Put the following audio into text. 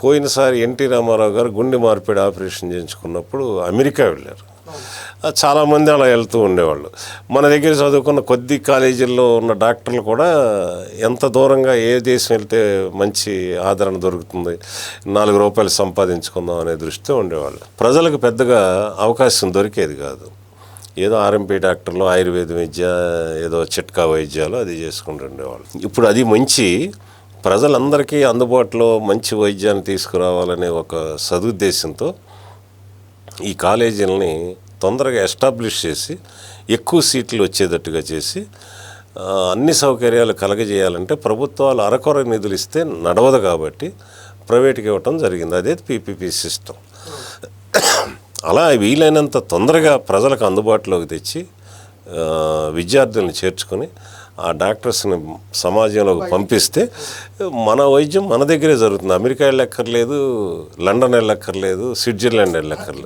పోయినసారి ఎన్టీ రామారావు గారు గుండె మార్పిడి ఆపరేషన్ చేయించుకున్నప్పుడు అమెరికా వెళ్ళారు. చాలామంది అలా వెళ్తూ ఉండేవాళ్ళు. మన దగ్గర చదువుకున్న కొద్ది కాలేజీల్లో ఉన్న డాక్టర్లు కూడా ఎంత దూరంగా ఏ దేశం వెళ్తే మంచి ఆదరణ దొరుకుతుంది, ₹4 సంపాదించుకుందాం అనే దృష్టితో ఉండేవాళ్ళు. ప్రజలకు పెద్దగా అవకాశం దొరికేది కాదు. ఏదో ఆర్ఎంపీ డాక్టర్లు, ఆయుర్వేద విద్య, ఏదో చిట్కా వైద్యాలు అది చేసుకుంటూ ఉండేవాళ్ళు. ఇప్పుడు అది మంచి ప్రజలందరికీ అందుబాటులో మంచి వైద్యాన్ని తీసుకురావాలనే ఒక సదుద్దేశంతో ఈ కాలేజీలని తొందరగా ఎస్టాబ్లిష్ చేసి ఎక్కువ సీట్లు వచ్చేటట్టుగా చేసి అన్ని సౌకర్యాలు కలగజేయాలంటే ప్రభుత్వాలు అరకొర నిధులు ఇస్తే నడవదు కాబట్టి ప్రైవేట్కి ఇవ్వటం జరిగింది. అదే పీపీపీ సిస్టమ్. అలా వీలైనంత తొందరగా ప్రజలకు అందుబాటులోకి తెచ్చి విద్యార్థులను చేర్చుకొని ఆ డాక్టర్స్ని సమాజంలోకి పంపిస్తే మన వైద్యం మన దగ్గరే జరుగుతుంది. అమెరికా వెళ్ళక్కర్లేదు, లండన్ వెళ్ళక్కర్లేదు, స్విట్జర్లాండ్ వెళ్ళక్కర్లేదు.